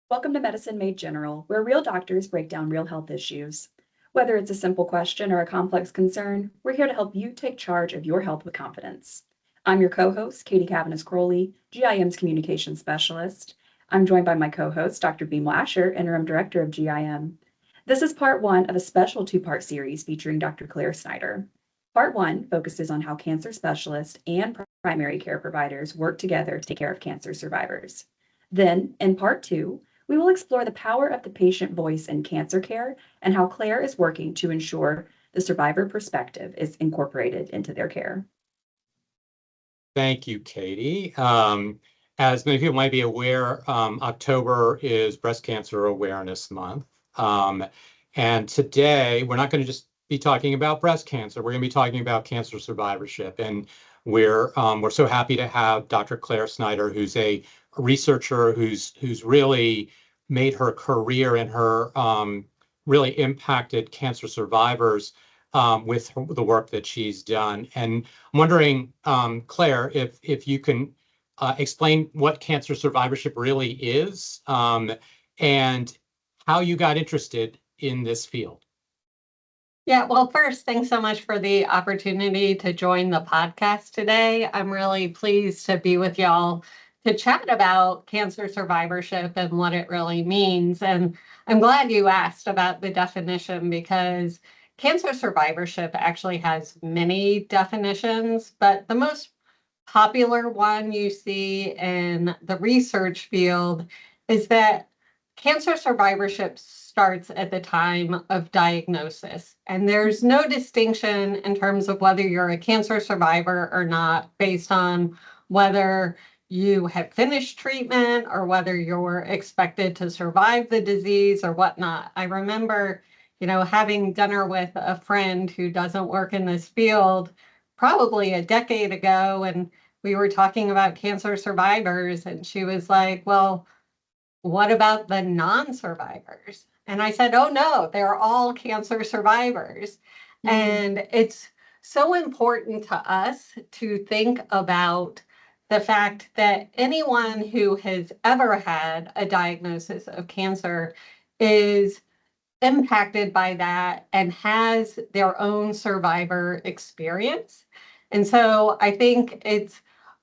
Welcome to Medicine Made General, where real doctors break down real health issues. Whether it's a simple question or a complex concern, we're here to help you take charge of your health with confidence. I'm your co-host, Katie Cavanis Crowley, GIM's Communications Specialist. I'm joined by my co-host, Dr. Beam Lasher, Interim Director of GIM. This is part one of a special two-part series featuring Dr. Claire Snyder. Part one focuses on how cancer specialists and primary care providers work together to take care of cancer survivors. Then, in part two, we will explore the power of the patient voice in cancer care and how Claire is working to ensure the survivor perspective is incorporated into their care. Thank you, Katie. As many people might be aware, October is Breast Cancer Awareness Month. And today, we're not going to just be talking about breast cancer. We're going to be talking about cancer survivorship. And we're so happy to have Dr. Claire Snyder, who's a researcher who's really made her career and her really impacted cancer survivors with the work that she's done. And I'm wondering, Claire, if you can explain what cancer survivorship really is and how you got interested in this field. Yeah, well, first, thanks so much for the opportunity to join the podcast today. I'm really pleased to be with y'all to chat about cancer survivorship and what it really means. And I'm glad you asked about the definition because cancer survivorship actually has many definitions, but the most popular one you see in the research field is that cancer survivorship starts at the time of diagnosis. And there's no distinction in terms of whether you're a cancer survivor or not based on whether you have finished treatment or whether you're expected to survive the disease or whatnot. I remember, having dinner with a friend who doesn't work in this field probably a decade ago, and we were talking about cancer survivors, and she was like, well, what about the non-survivors? And I said, oh no, they're all cancer survivors. Mm-hmm. And it's so important to us to think about the fact that anyone who has ever had a diagnosis of cancer is impacted by that and has their own survivor experience. And so I think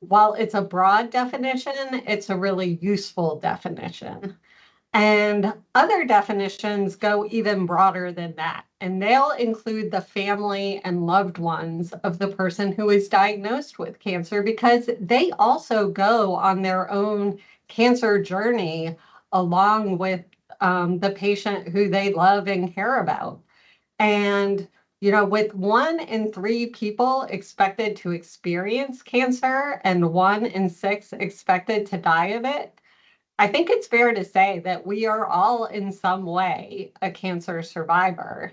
while it's a broad definition, it's a really useful definition. And other definitions go even broader than that. And they'll include the family and loved ones of the person who is diagnosed with cancer because they also go on their own cancer journey along with the patient who they love and care about. And with 1 in 3 people expected to experience cancer and 1 in 6 expected to die of it, I think it's fair to say that we are all in some way a cancer survivor.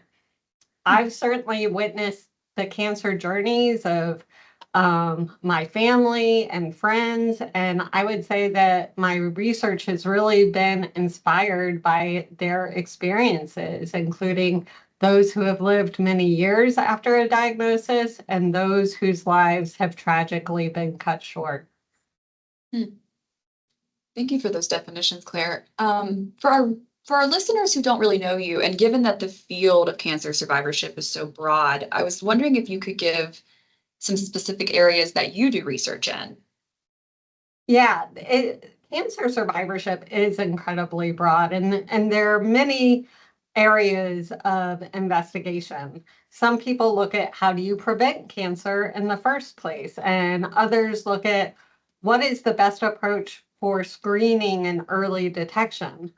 I've certainly witnessed the cancer journeys of my family and friends, and I would say that my research has really been inspired by their experiences, including those who have lived many years after a diagnosis and those whose lives have tragically been cut short. Thank you for those definitions, Claire. For our listeners who don't really know you, and given that the field of cancer survivorship is so broad, I was wondering if you could give some specific areas that you do research in. Yeah, cancer survivorship is incredibly broad, and there are many areas of investigation. Some people look at how do you prevent cancer in the first place, and others look at what is the best approach for screening and early detection.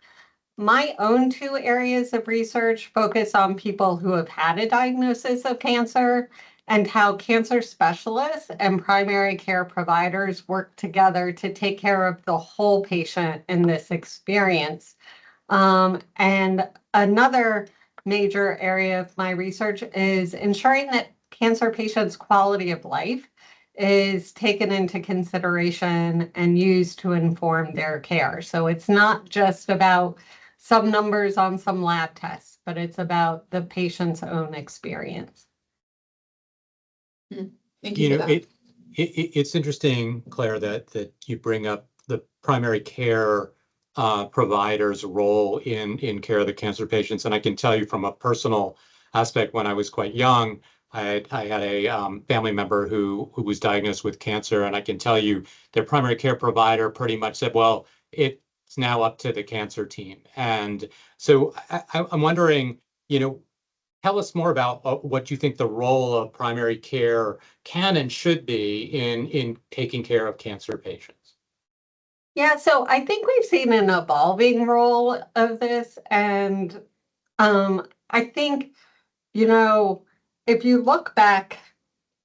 My own 2 areas of research focus on people who have had a diagnosis of cancer and how cancer specialists and primary care providers work together to take care of the whole patient in this experience. And another major area of my research is ensuring that cancer patients' quality of life is taken into consideration and used to inform their care. So it's not just about some numbers on some lab tests, but it's about the patient's own experience. Thank you for that. It's interesting, Claire, that you bring up the primary care providers' role in care of the cancer patients. And I can tell you from a personal aspect, when I was quite young, I had a family member who was diagnosed with cancer, and I can tell you their primary care provider pretty much said, well, it's now up to the cancer team. And so I'm wondering, tell us more about what you think the role of primary care can and should be in taking care of cancer patients. Yeah, so I think we've seen an evolving role of this. And I think, if you look back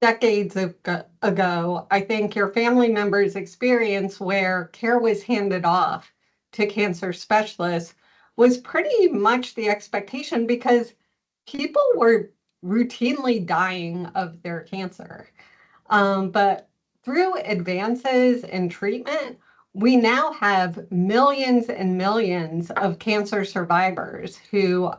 decades ago, I think your family members' experience where care was handed off to cancer specialists was pretty much the expectation because people were routinely dying of their cancer. But through advances in treatment, we now have millions and millions of cancer survivors who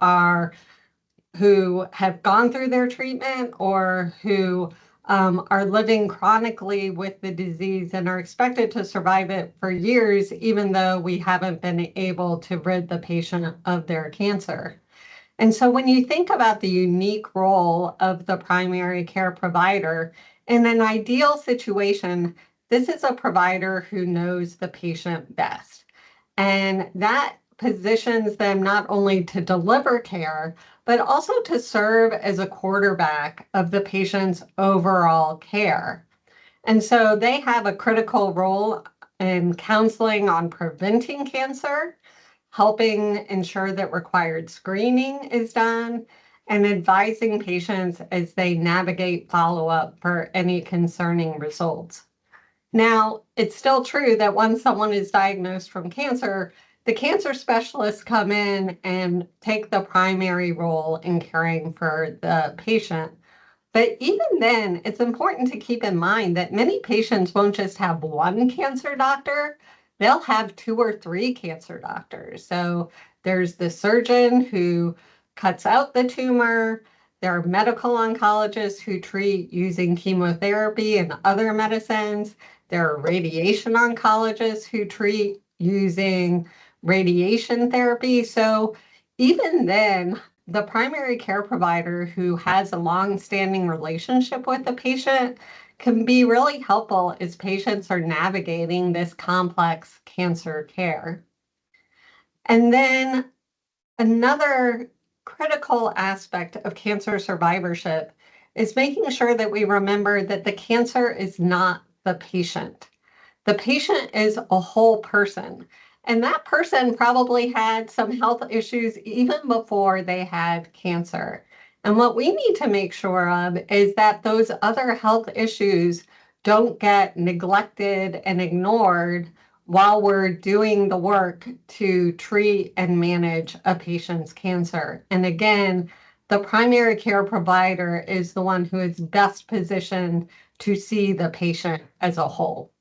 have gone through their treatment or who are living chronically with the disease and are expected to survive it for years, even though we haven't been able to rid the patient of their cancer. And so when you think about the unique role of the primary care provider, in an ideal situation, this is a provider who knows the patient best. And that positions them not only to deliver care, but also to serve as a quarterback of the patient's overall care. And so they have a critical role in counseling on preventing cancer, helping ensure that required screening is done, and advising patients as they navigate follow-up for any concerning results. Now, it's still true that once someone is diagnosed from cancer, the cancer specialists come in and take the primary role in caring for the patient. But even then, it's important to keep in mind that many patients won't just have one cancer doctor, they'll have 2 or 3 cancer doctors. So there's the surgeon who cuts out the tumor. There are medical oncologists who treat using chemotherapy and other medicines. There are radiation oncologists who treat using radiation therapy. So even then, the primary care provider who has a long-standing relationship with the patient can be really helpful as patients are navigating this complex cancer care. And then another critical aspect of cancer survivorship is making sure that we remember that the cancer is not the patient. The patient is a whole person. And that person probably had some health issues even before they had cancer. And what we need to make sure of is that those other health issues don't get neglected and ignored while we're doing the work to treat and manage a patient's cancer. And again, the primary care provider is the one who is best positioned to see the patient as a whole.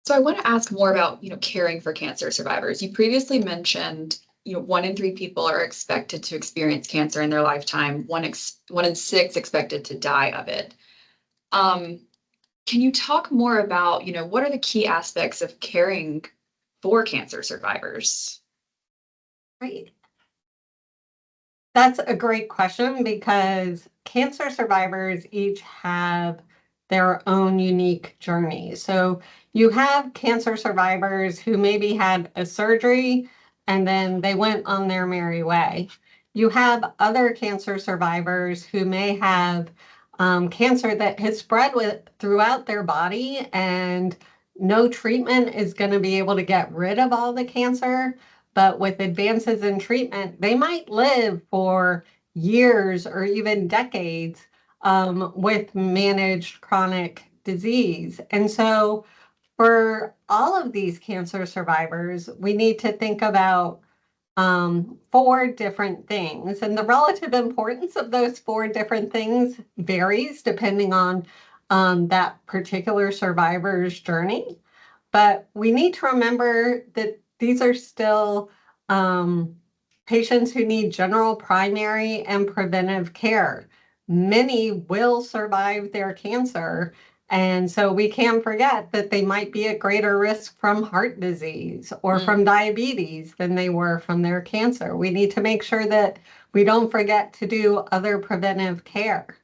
So I want to ask more about, caring for cancer survivors. You previously mentioned, 1 in 3 people are expected to experience cancer in their lifetime. 1 in 6 expected to die of it. Can you talk more about, what are the key aspects of caring for cancer survivors? Right. That's a great question because cancer survivors each have their own unique journey. So you have cancer survivors who maybe had a surgery and then they went on their merry way. You have other cancer survivors who may have cancer that has spread throughout their body and no treatment is going to be able to get rid of all the cancer. But with advances in treatment, they might live for years or even decades with managed chronic disease. And so for all of these cancer survivors, we need to think about 4 different things. And the relative importance of those 4 different things varies depending on that particular survivor's journey. But we need to remember that these are still patients who need general primary and preventive care. Many will survive their cancer, And so we can't forget that they might be at greater risk from heart disease or from diabetes than they were from their cancer. We need to make sure that we don't forget to do other preventive care.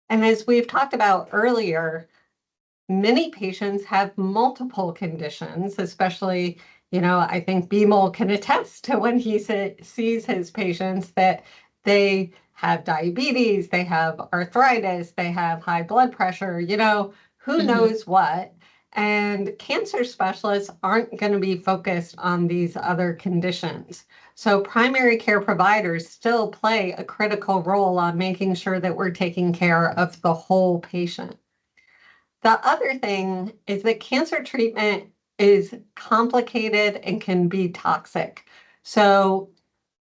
And as we've talked about earlier, many patients have multiple conditions, especially, I think Bimal can attest to when he sees his patients that they have diabetes, they have arthritis, they have high blood pressure, who knows what. And cancer specialists aren't going to be focused on these other conditions. So primary care providers still play a critical role on making sure that we're taking care of the whole patient. The other thing is that cancer treatment is complicated and can be toxic. So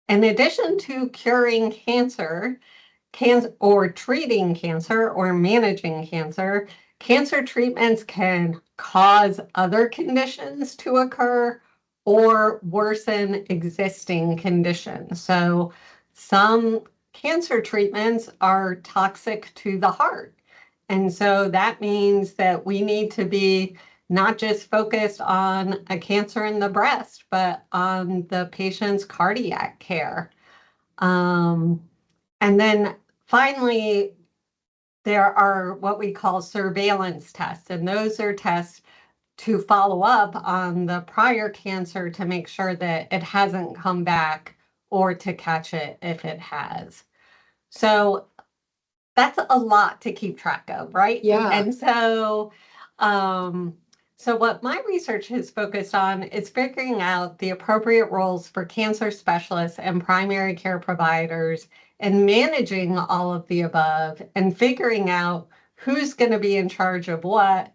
in addition to curing cancer, or treating cancer or managing cancer, cancer treatments can cause other conditions to occur or worsen existing conditions. So some cancer treatments are toxic to the heart. And so that means that we need to be not just focused on a cancer in the breast, but on the patient's cardiac care. And then finally, there are what we call surveillance tests, and those are tests to follow up on the prior cancer to make sure that it hasn't come back or to catch it if it has. So that's a lot to keep track of, right? Yeah. And so, so what my research has focused on is figuring out the appropriate roles for cancer specialists and primary care providers and managing all of the above and figuring out who's going to be in charge of what.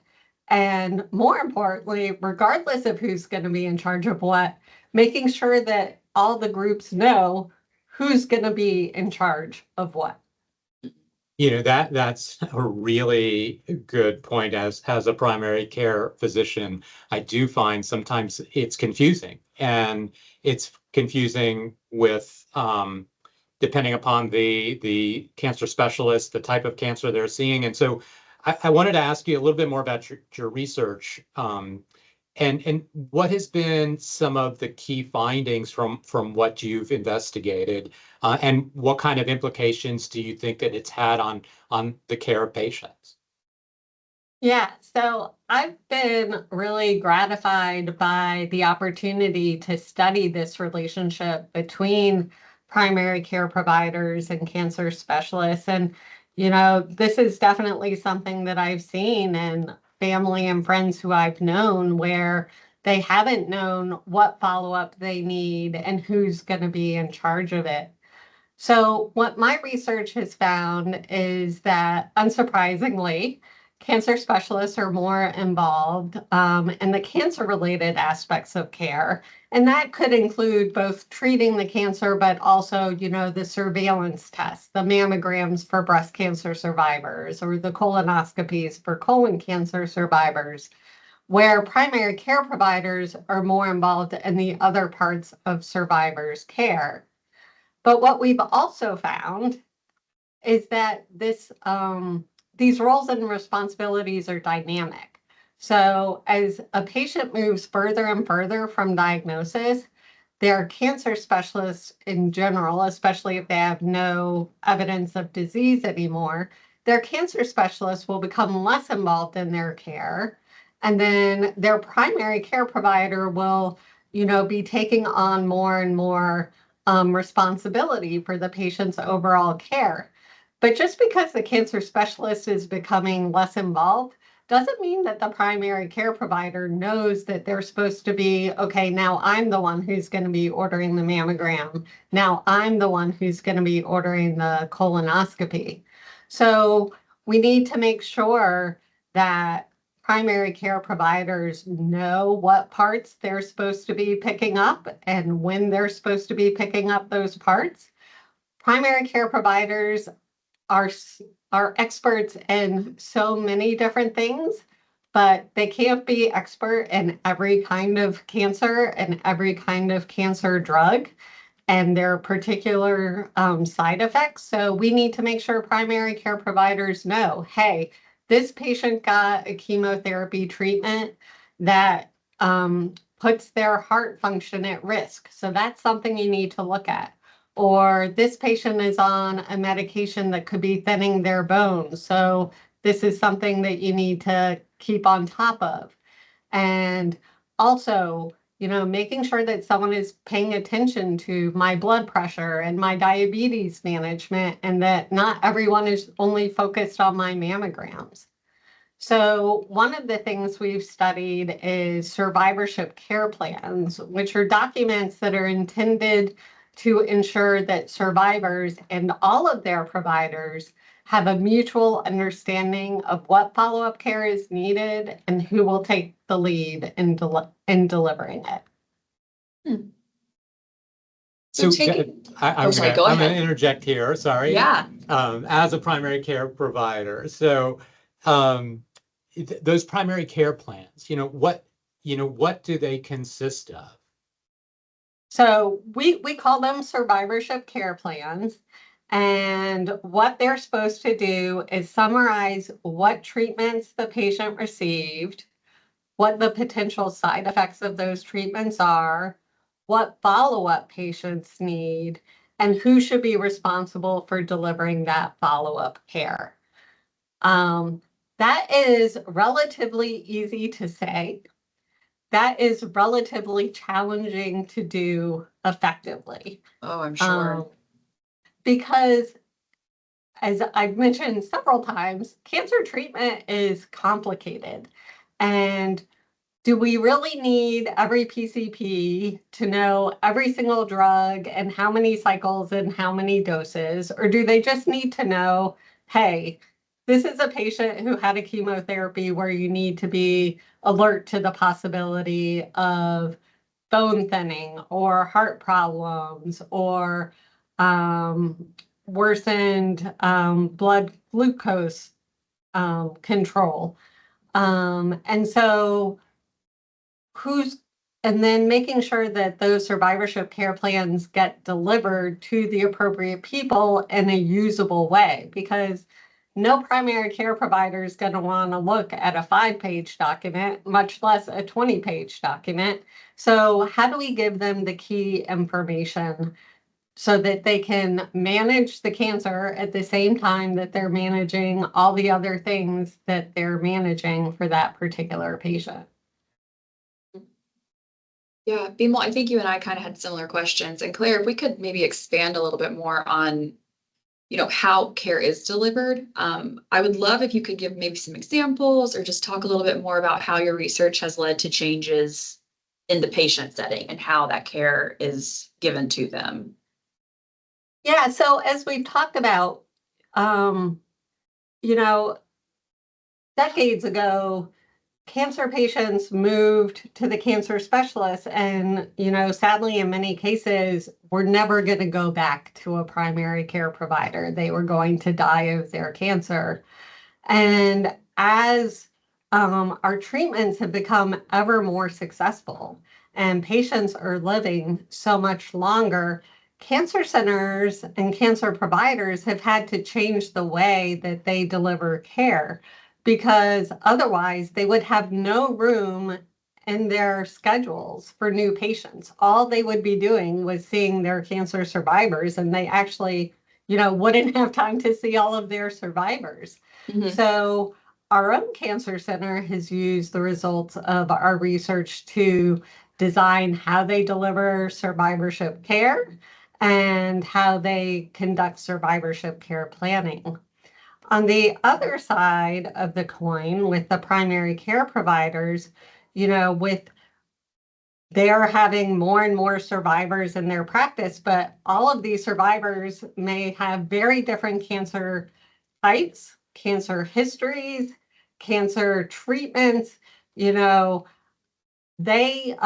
And more importantly, regardless of who's going to be in charge of what, making sure that all the groups know who's going to be in charge of what. That's a really good point. As a primary care physician, I do find sometimes it's confusing, and it's confusing with depending upon the cancer specialist, the type of cancer they're seeing. And so I wanted to ask you a little bit more about your research. And what has been some of the key findings from what you've investigated, and what kind of implications do you think that it's had on the care of patients? Yeah, so I've been really gratified by the opportunity to study this relationship between primary care providers and cancer specialists. And, this is definitely something that I've seen in family and friends who I've known where they haven't known what follow-up they need and who's going to be in charge of it. So what my research has found is that, unsurprisingly, cancer specialists are more involved in the cancer-related aspects of care. And that could include both treating the cancer, but also, the surveillance tests, the mammograms for breast cancer survivors, or the colonoscopies for colon cancer survivors, where primary care providers are more involved in the other parts of survivors' care. But what we've also found is that these roles and responsibilities are dynamic. So as a patient moves further and further from diagnosis, their cancer specialists in general, especially if they have no evidence of disease anymore, their cancer specialists will become less involved in their care. And then their primary care provider will, be taking on more and more responsibility for the patient's overall care. But just because the cancer specialist is becoming less involved doesn't mean that the primary care provider knows that they're supposed to be, okay, now I'm the one who's going to be ordering the mammogram. Now I'm the one who's going to be ordering the colonoscopy. So we need to make sure that primary care providers know what parts they're supposed to be picking up and when they're supposed to be picking up those parts. Primary care providers are experts in so many different things, but they can't be expert in every kind of cancer and every kind of cancer drug and their particular side effects. So we need to make sure primary care providers know, hey, this patient got a chemotherapy treatment that puts their heart function at risk. So that's something you need to look at. Or this patient is on a medication that could be thinning their bones. So this is something that you need to keep on top of. And also, making sure that someone is paying attention to my blood pressure and my diabetes management, and that not everyone is only focused on my mammograms. So one of the things we've studied is survivorship care plans, which are documents that are intended to ensure that survivors and all of their providers have a mutual understanding of what follow-up care is needed and who will take the lead in delivering it. So So taking, I'm sorry, gonna go I'm gonna ahead. interject here. Sorry. Yeah. As a primary care provider, so those primary care plans, what do they consist of? So we call them survivorship care plans. And what they're supposed to do is summarize what treatments the patient received, what the potential side effects of those treatments are, what follow-up patients need, and who should be responsible for delivering that follow-up care. That is relatively easy to say. That is relatively challenging to do effectively. Oh, I'm sure. Because as I've mentioned several times, cancer treatment is complicated. And do we really need every PCP to know every single drug and how many cycles and how many doses? Or do they just need to know, hey, this is a patient who had a chemotherapy where you need to be alert to the possibility of bone thinning or heart problems or worsened blood glucose control. And so and then making sure that those survivorship care plans get delivered to the appropriate people in a usable way, because no primary care provider is going to want to look at a 5-page document, much less a 20-page document. So how do we give them the key information so that they can manage the cancer at the same time that they're managing all the other things that they're managing for that particular patient? Yeah, Bimal, I think you and I kind of had similar questions. And Claire, if we could maybe expand a little bit more on, how care is delivered. I would love if you could give maybe some examples or just talk a little bit more about how your research has led to changes in the patient setting and how that care is given to them. Yeah, so as we've talked about, you know, decades ago, cancer patients moved to the cancer specialist, and, sadly, in many cases, were never going to go back to a primary care provider. They were going to die of their cancer. And as our treatments have become ever more successful and patients are living so much longer, cancer centers and cancer providers have had to change the way that they deliver care, because otherwise they would have no room in their schedules for new patients. All they would be doing was seeing their cancer survivors, and they actually, wouldn't have time to see all of their survivors. Mm-hmm. So our own cancer center has used the results of our research to design how they deliver survivorship care and how they conduct survivorship care planning. On the other side of the coin, with the primary care providers, with they're having more and more survivors in their practice, but all of these survivors may have very different cancer types, cancer histories, cancer treatments. They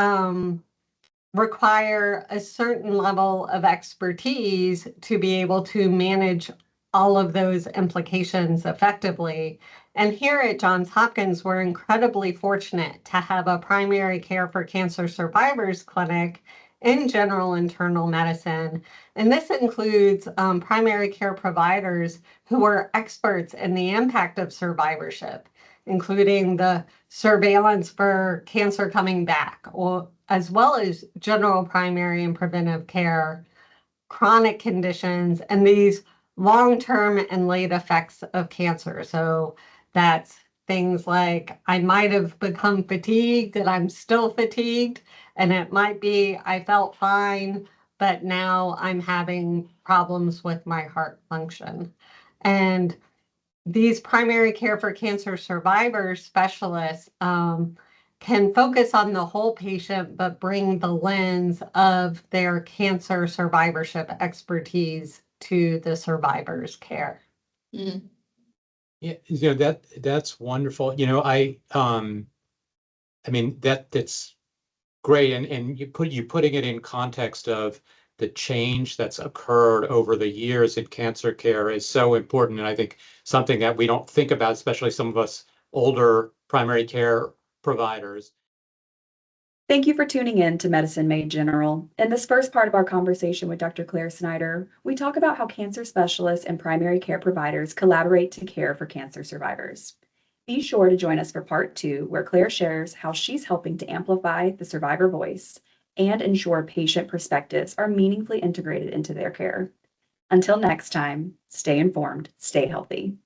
require a certain level of expertise to be able to manage all of those implications effectively. And here at Johns Hopkins, we're incredibly fortunate to have a primary care for cancer survivors clinic in general internal medicine. And this includes primary care providers who are experts in the impact of survivorship, including the surveillance for cancer coming back, or as well as general primary and preventive care, chronic conditions, and these long-term and late effects of cancer. So that's things like I might have become fatigued and I'm still fatigued, and it might be I felt fine, but now I'm having problems with my heart function. And these primary care for cancer survivors specialists can focus on the whole patient, but bring the lens of their cancer survivorship expertise to the survivor's care. Mm. Yeah, that's wonderful. I mean that's great, and you putting it in context of the change that's occurred over the years in cancer care is so important, and I think something that we don't think about, especially some of us older primary care providers. Thank you for tuning in to Medicine Made General. In this first part of our conversation with Dr. Claire Snyder, we talk about how cancer specialists and primary care providers collaborate to care for cancer survivors. Be sure to join us for part 2, where Claire shares how she's helping to amplify the survivor voice and ensure patient perspectives are meaningfully integrated into their care. Until next time, stay informed, stay healthy.